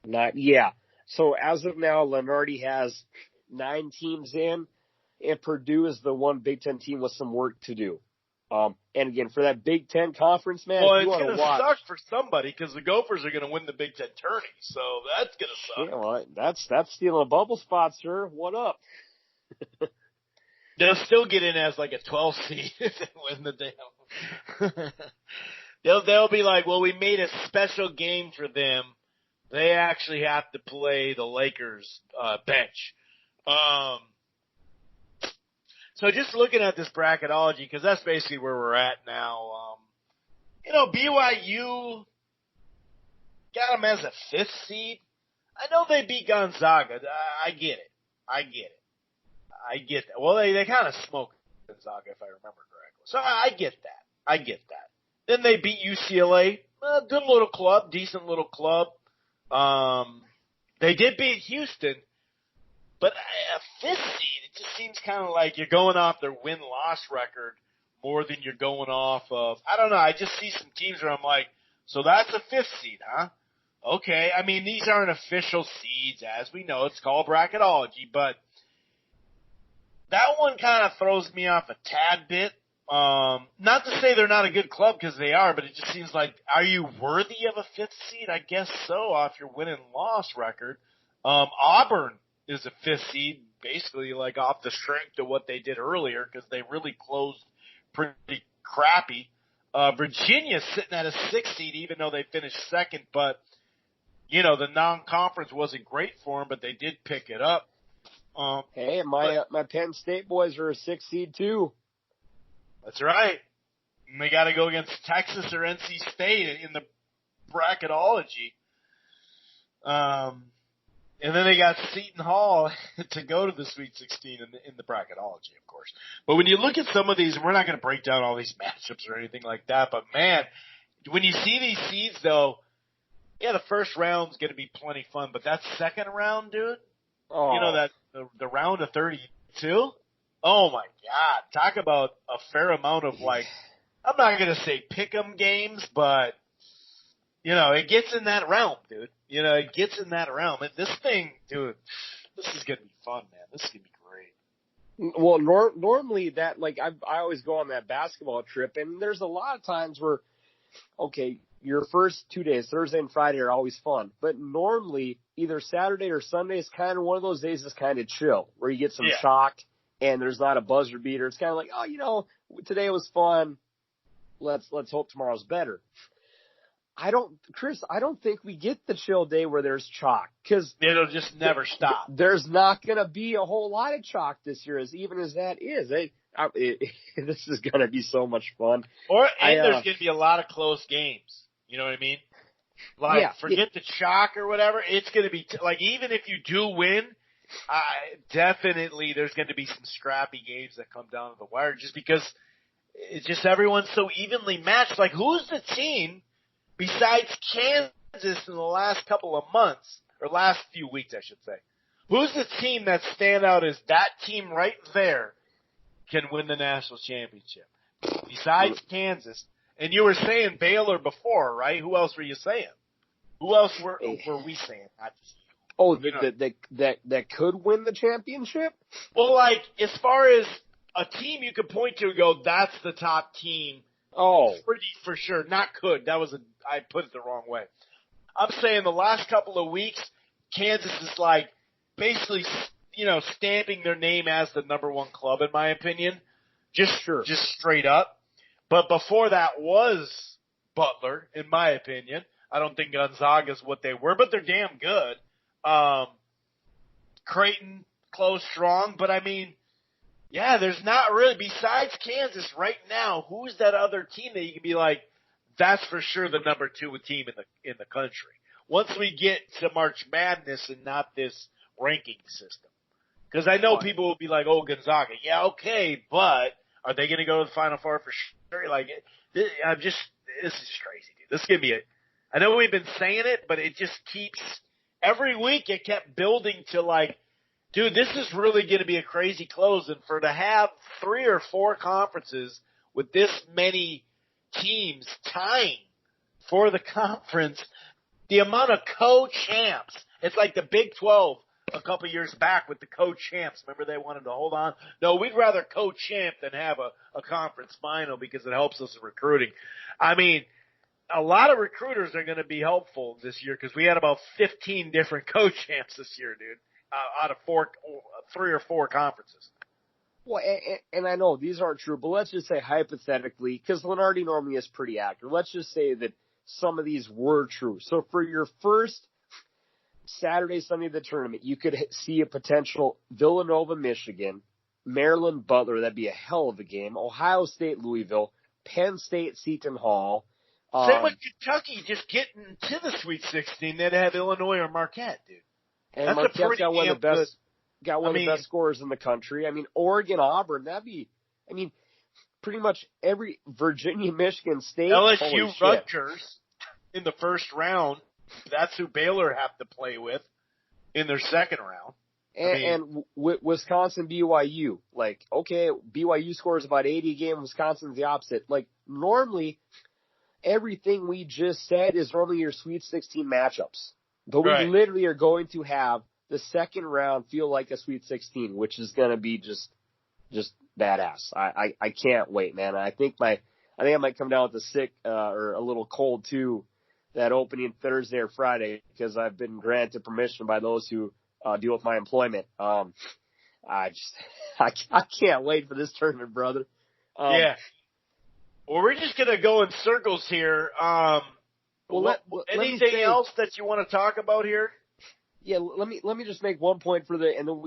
9. Yeah. So as of now, Lenardi has 9 teams in, and Purdue is the one Big Ten team with some work to do. And again, for that Big Ten conference, man, well, if you it's going to suck for somebody because the Gophers are going to win the Big Ten tourney, so that's going to suck. Yeah, well, that's stealing a bubble spot, sir. What up? They'll still get in as like a 12 seed if they win the damn. They'll be like, well, we made a special game for them. They actually have to play the Lakers bench. So just looking at this bracketology, because that's basically where we're at now. BYU got them as a 5th seed. I know they beat Gonzaga. I get it. I get that. Well, they kind of smoked Gonzaga, if I remember correctly. So I get that. Then they beat UCLA. Good little club, decent little club. They did beat Houston, but a 5th seed, it just seems kind of like you're going off their win-loss record more than you're going off of, I don't know, I just see some teams where I'm like, so that's a 5th seed, huh? Okay, I mean, these aren't official seeds, as we know. It's called bracketology, but that one kind of throws me off a tad bit. Not to say they're not a good club, because they are, but it just seems like, are you worthy of a 5th seed? I guess so, off your win and loss record. Auburn is a 5th seed, basically like off the strength of what they did earlier, because they really closed pretty crappy. Virginia's sitting at a 6 seed, even though they finished second. But you know, the non-conference wasn't great for them, but they did pick it up. Hey, my Penn State boys are a 6 seed too. That's right. And they got to go against Texas or NC State in the bracketology. And then they got Seton Hall to go to the Sweet 16 in the bracketology, of course. But when you look at some of these, and we're not going to break down all these matchups or anything like that, but man, when you see these seeds though, yeah, the first round's going to be plenty fun, but that second round, dude, you know, that the round of 32? Oh my God. Talk about a fair amount of like, I'm not going to say pick 'em games, but you know, it gets in that realm, dude. You know, it gets in that realm. And this thing, dude, this is going to be fun, man. This is going to be great. Well, normally that, like, I always go on that basketball trip, and there's a lot of times where, okay, your first 2 days, Thursday and Friday, are always fun. But normally, either Saturday or Sunday is kind of one of those days that's kind of chill, where you get some shock, and there's not a buzzer beater. It's kind of like, oh, you know, today was fun. Let's hope tomorrow's better. Chris, I don't think we get the chill day where there's chalk, because it'll just never stop. There's not going to be a whole lot of chalk this year, as even as that is. This is going to be so much fun. There's going to be a lot of close games. You know what I mean? Like, forget the chalk or whatever. It's going to be like, even if you do win, definitely there's going to be some scrappy games that come down to the wire, just because it's just everyone's so evenly matched. Like, who's the team besides Kansas in the last couple of months, or last few weeks, I should say? Who's the team that stand out as that team right there can win the national championship? Besides Kansas. And you were saying Baylor before, right? Who else were you saying? Who else were we saying? Not just you. Oh, that could win the championship? Well, like, as far as a team you could point to and go, that's the top team. Oh. Pretty for sure. Not could. I put it the wrong way. I'm saying the last couple of weeks, Kansas is like basically, you know, stamping their name as the number one club, in my opinion. Just straight up. But before that was Butler, in my opinion. I don't think Gonzaga's what they were, but they're damn good. Creighton, close, strong, but I mean, yeah, there's not really, besides Kansas right now, who's that other team that you can be like, that's for sure the number 2 team in the country. Once we get to March Madness and not this ranking system. Because I know people will be like, oh, Gonzaga. Yeah, okay, but are they going to go to the Final Four for sure? Like, this is crazy, dude. This is going to be I know we've been saying it, but it just keeps, every week it kept building to like, dude, this is really going to be a crazy close. And to have 3 or 4 conferences with this many teams tying for the conference, the amount of co-champs, it's like the Big 12 a couple years back with the co-champs. Remember they wanted to hold on? No, we'd rather co-champ than have a conference final because it helps us in recruiting. I mean, a lot of recruiters are going to be helpful this year because we had about 15 different co-champs this year, dude, out of 3 or 4 conferences. Well, and I know these aren't true, but let's just say hypothetically, because Lenardi normally is pretty accurate, let's just say that some of these were true. So for your first Saturday, Sunday of the tournament, you could see a potential Villanova, Michigan, Maryland, Butler. That'd be a hell of a game. Ohio State, Louisville, Penn State, Seton Hall. Same with Kentucky, just getting to the Sweet 16. They'd have Illinois or Marquette, dude. And that's Marquette's got one of the best scorers in the country. I mean, Oregon, Auburn, pretty much every Virginia, Michigan State. LSU, Rutgers in the first round. That's who Baylor have to play with in their second round. And Wisconsin, BYU. Like, okay, BYU scores about 80 a game. Wisconsin's the opposite. Like, normally, everything we just said is normally your Sweet 16 matchups. But we literally are going to have the second round feel like a Sweet 16, which is going to be just badass. I can't wait, man. I think I might come down with a sick or a little cold too that opening Thursday or Friday because I've been granted permission by those who deal with my employment. I can't wait for this tournament, brother. Yeah. Well, we're just gonna go in circles here. Anything else that you want to talk about here? Yeah, let me just make one point and then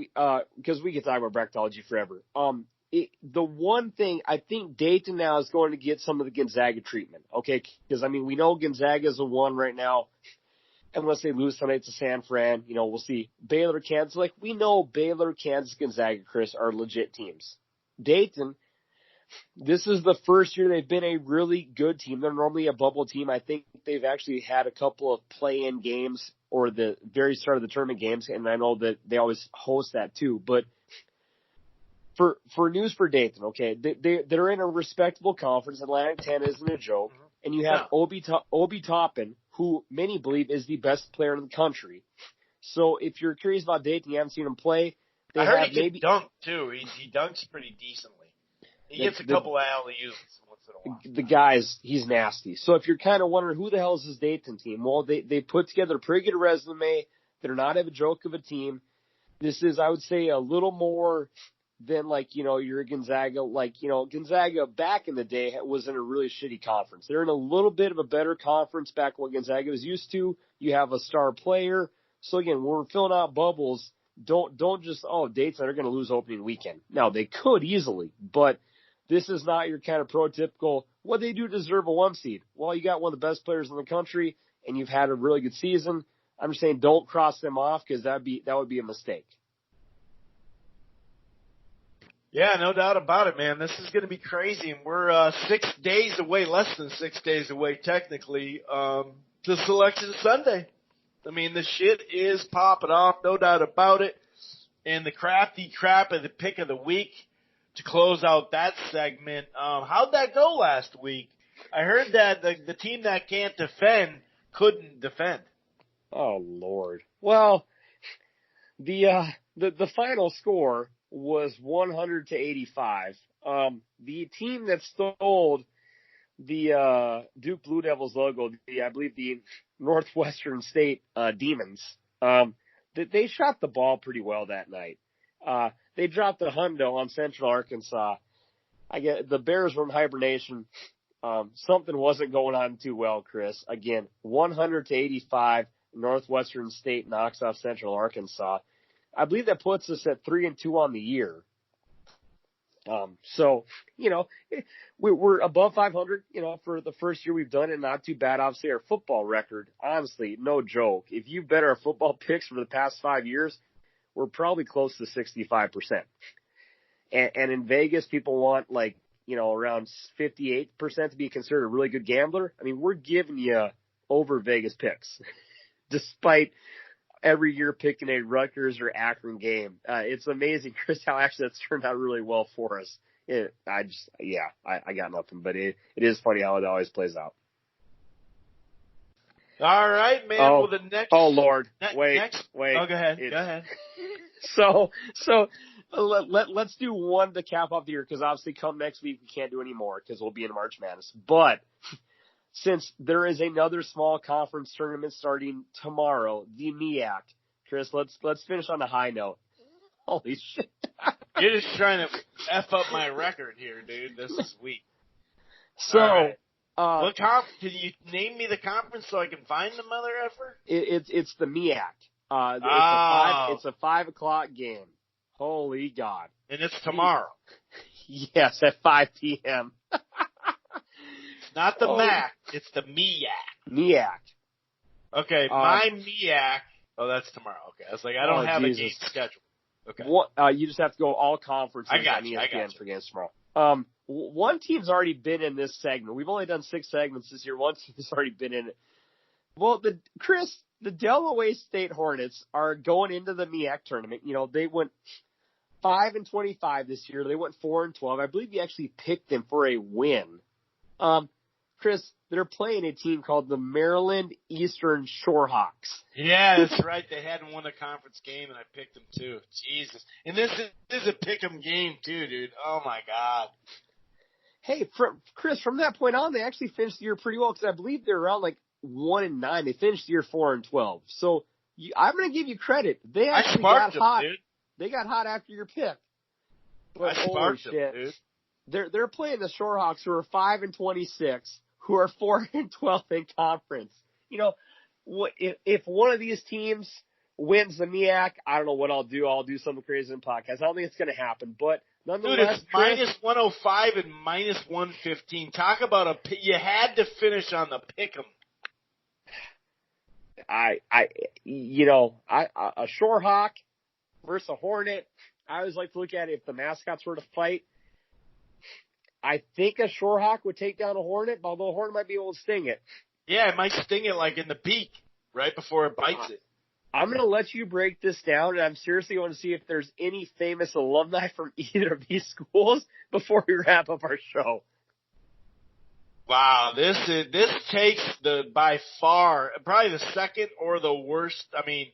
because we could talk about bracketology forever. The one thing I think Dayton now is going to get some of the Gonzaga treatment, okay? Because I mean we know Gonzaga is a 1 right now, unless they lose tonight to San Fran. We'll see. Baylor, Kansas, we know Baylor, Kansas, Gonzaga, Chris, are legit teams. Dayton, this is the first year they've been a really good team. They're normally a bubble team. I think they've actually had a couple of play-in games or the very start of the tournament games, and I know that they always host that too. But for news for Dayton, okay, they're in a respectable conference. Atlantic 10 isn't a joke. And you have Obi Toppin, who many believe is the best player in the country. So if you're curious about Dayton, you haven't seen him play. I heard he can dunk too. He dunks pretty decently. He gets a couple of alley-oops once in a while. The guy's, he's nasty. So if you're kind of wondering who the hell is this Dayton team, well, they put together a pretty good resume. They're not a joke of a team. This is, I would say, a little more than your Gonzaga. Gonzaga back in the day was in a really shitty conference. They're in a little bit of a better conference back when Gonzaga was used to. You have a star player. So again, when we're filling out bubbles, don't just, Dayton are going to lose opening weekend. Now, they could easily, but this is not your kind of prototypical, they do deserve a 1 seed. Well, you got one of the best players in the country, and you've had a really good season. I'm just saying don't cross them off because that would be a mistake. Yeah, no doubt about it, man. This is going to be crazy, and we're 6 days away, less than 6 days away technically, to Selection Sunday. I mean, the shit is popping off, no doubt about it. And the crafty crap of the pick of the week to close out that segment. How'd that go last week? I heard that the team that can't defend couldn't defend. Oh, Lord. Well, the final score was 100-85. The team that stole the Duke Blue Devils logo, I believe the Northwestern State Demons, they shot the ball pretty well that night. They dropped the hundo on Central Arkansas. I get the Bears were in hibernation. Something wasn't going on too well, Chris. Again, 100-85, Northwestern State knocks off Central Arkansas. I believe that puts us at 3-2 on the year. So, we're above 500, for the first year we've done it. Not too bad. Obviously, our football record, honestly, no joke. If you bet our football picks for the past 5 years, we're probably close to 65%. And in Vegas, people want around 58% to be considered a really good gambler. I mean, we're giving you over Vegas picks, despite every year picking a Rutgers or Akron game. It's amazing, Chris, how actually that's turned out really well for us. I got nothing, but it is funny how it always plays out. All right, man. Oh, well, the next. Oh, Lord. Wait. Oh, go ahead. Go ahead. So let's do one to cap off the year, because obviously come next week we can't do any more because we'll be in March Madness. But since there is another small conference tournament starting tomorrow, the MEAC, Chris, let's finish on a high note. Holy shit. You're just trying to F up my record here, dude. This is weak. So, right. What can you name me the conference so I can find the mother effer? It's the MEAC. It's a 5 o'clock game. Holy God. And it's tomorrow. Yes, at 5 p.m. Not the MAC. It's the MEAC. MEAC. Okay, my MEAC. Oh, that's tomorrow. Okay. I was like, I don't have a game schedule. Okay. You just have to go all conferences on ESPN for games tomorrow. One team's already been in this segment. We've only done 6 segments this year. One team's already been in it. Well, the Delaware State Hornets are going into the MEAC tournament. They went 5-25 this year. They went 4-12. I believe you actually picked them for a win. Chris, they're playing a team called the Maryland Eastern Shorehawks. Yeah, that's right. They hadn't won a conference game, and I picked them too. Jesus. And this is a pick-em game too, dude. Oh, my God. Hey, Chris, from that point on, they actually finished the year pretty well, because I believe they're around 1-9. They finished the year 4-12. So I'm going to give you credit. They actually got hot. Dude. They got hot after your pick. But I sparked them, dude. they're playing the Shorehawks, who are 5-26, who are 4-12 in conference. You know, if one of these teams wins the MEAC, I don't know what I'll do. I'll do something crazy in podcast. I don't think it's going to happen, but nonetheless, dude, it's minus 105 and minus 115. Talk about you had to finish on the pick 'em. A Shorehawk versus a Hornet. I always like to look at it if the mascots were to fight. I think a Shorehawk would take down a Hornet, although a Hornet might be able to sting it. Yeah, it might sting it like in the beak right before it bites it. I'm going to let you break this down, and I'm seriously going to see if there's any famous alumni from either of these schools before we wrap up our show. Wow, this takes by far probably the second or the worst. I mean,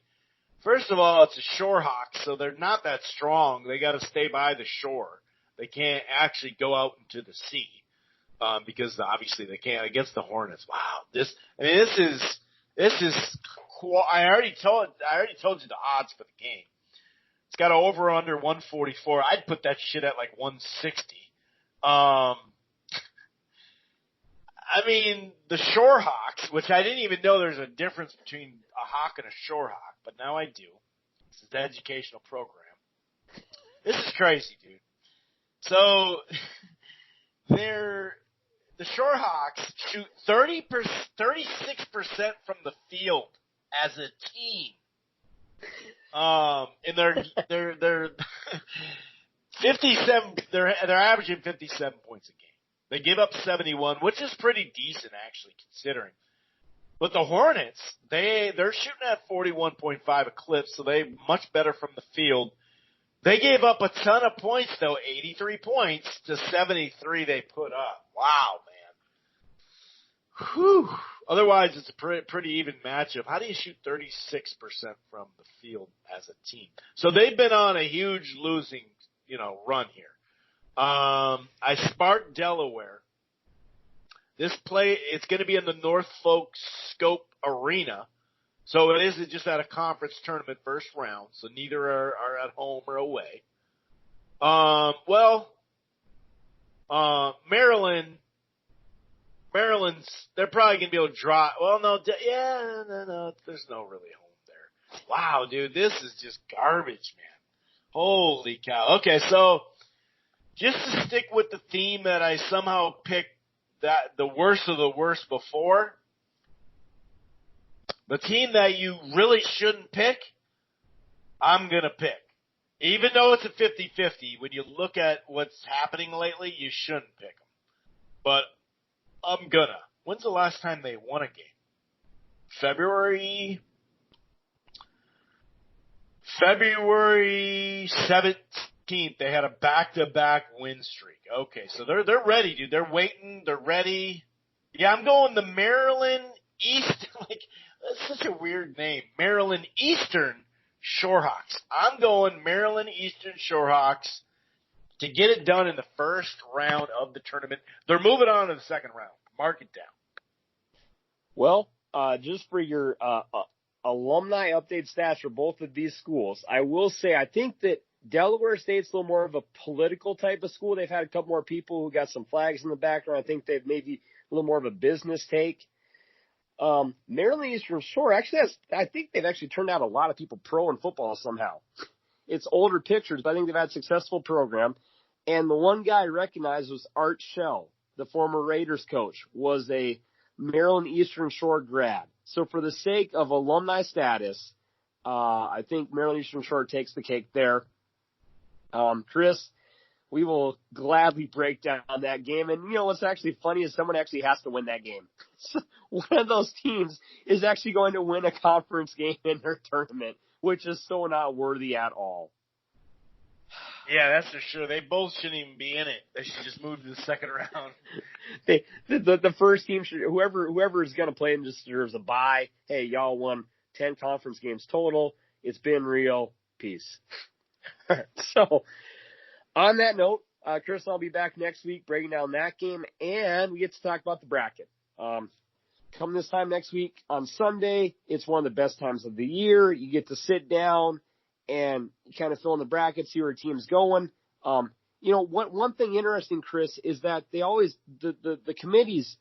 first of all, it's a Shorehawk, so they're not that strong. They got to stay by the shore. They can't actually go out into the sea because obviously they can't against the Hornets. Wow, this is. I already told you the odds for the game. It's got over under 144. I'd put that shit at like 160. I mean, the Shorehawks, which I didn't even know there's a difference between a hawk and a Shorehawk, but now I do. This is the educational program. This is crazy, dude. So, the Shorehawks shoot 36% from the field as a team. And they're 57. They're averaging 57 points a game. They give up 71, which is pretty decent actually considering. But the Hornets, they're shooting at 41.5 a clip, so they're much better from the field. They gave up a ton of points though, 83 points to 73 they put up. Wow, man. Whew. Otherwise, it's a pretty even matchup. How do you shoot 36% from the field as a team? So they've been on a huge losing, run here. I sparked Delaware. This it's going to be in the Norfolk Scope Arena. So it isn't just at a conference tournament first round. So neither are at home or away. Maryland's, they're probably going to be able to draw. Well, no, there's no really home there. Wow, dude, this is just garbage, man. Holy cow. Okay, so just to stick with the theme that I somehow picked the worst of the worst before, the team that you really shouldn't pick, I'm going to pick. Even though it's a 50-50, when you look at what's happening lately, you shouldn't pick them. But I'm going to. When's the last time they won a game? February 17th, they had a back-to-back win streak. Okay, so they're ready, dude. They're waiting. They're ready. Yeah, I'm going the Maryland East. That's such a weird name. Maryland Eastern Shorehawks. I'm going Maryland Eastern Shorehawks to get it done in the first round of the tournament. They're moving on to the second round. Mark it down. Well, just for your alumni update stats for both of these schools, I will say I think that Delaware State's a little more of a political type of school. They've had a couple more people who got some flags in the background. I think they've maybe a little more of a business take. Maryland Eastern Shore I think they've actually turned out a lot of people pro in football somehow. It's older pictures, but I think they've had a successful program. And the one guy I recognized was Art Shell, the former Raiders coach, was a Maryland Eastern Shore grad. So for the sake of alumni status, I think Maryland Eastern Shore takes the cake there. Chris, we will gladly break down that game. And what's actually funny is someone actually has to win that game. So one of those teams is actually going to win a conference game in their tournament, which is so not worthy at all. Yeah, that's for sure. They both shouldn't even be in it. They should just move to the second round. The first team should, whoever is going to play them just deserves a bye. Hey, y'all won 10 conference games total. It's been real. Peace. So, on that note, Chris and I'll be back next week breaking down that game, and we get to talk about the bracket. Come this time next week on Sunday, it's one of the best times of the year. You get to sit down and kind of fill in the bracket, see where a team's going. one thing interesting, Chris, is that they always the committees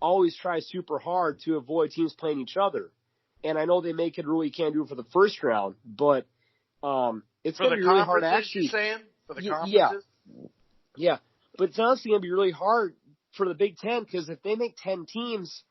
always try super hard to avoid teams playing each other. And I know they make it a rule you can't do it for the first round, but it's going to be really hard to actually. You're saying? For the conferences? Yeah. But it's honestly going to be really hard for the Big Ten because if they make 10 teams,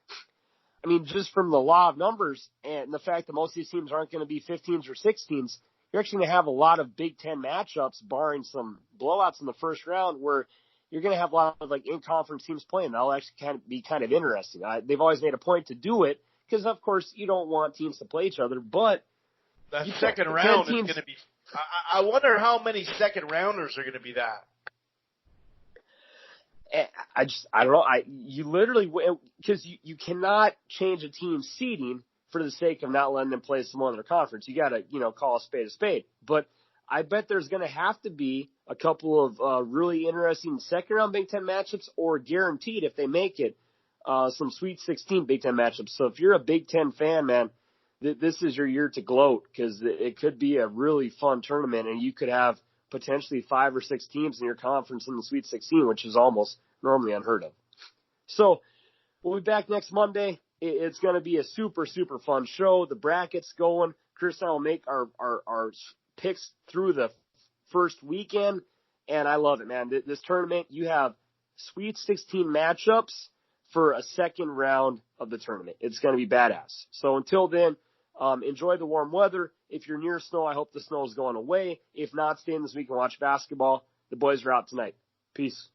I mean, just from the law of numbers and the fact that most of these teams aren't going to be 15s or 16s, you're actually going to have a lot of Big Ten matchups, barring some blowouts in the first round, where you're going to have a lot of like in-conference teams playing. That'll actually be kind of interesting. They've always made a point to do it because, of course, you don't want teams to play each other. But that second round is going to be. I wonder how many second rounders are going to be that. I don't know. You literally, because you cannot change a team's seeding for the sake of not letting them play some other conference. You got to, call a spade a spade. But I bet there's going to have to be a couple of really interesting second round Big Ten matchups, or guaranteed if they make it, some Sweet 16 Big Ten matchups. So if you're a Big Ten fan, man, this is your year to gloat because it could be a really fun tournament, and you could have potentially 5 or 6 teams in your conference in the Sweet 16, which is almost normally unheard of. So we'll be back next Monday. It's going to be a super, super fun show. The bracket's going. Chris and I will make our picks through the first weekend, and I love it, man. This tournament, you have Sweet 16 matchups for a second round of the tournament. It's going to be badass. So until then, enjoy the warm weather. If you're near snow, I hope the snow is going away. If not, stay in this week and watch basketball. The boys are out tonight. Peace.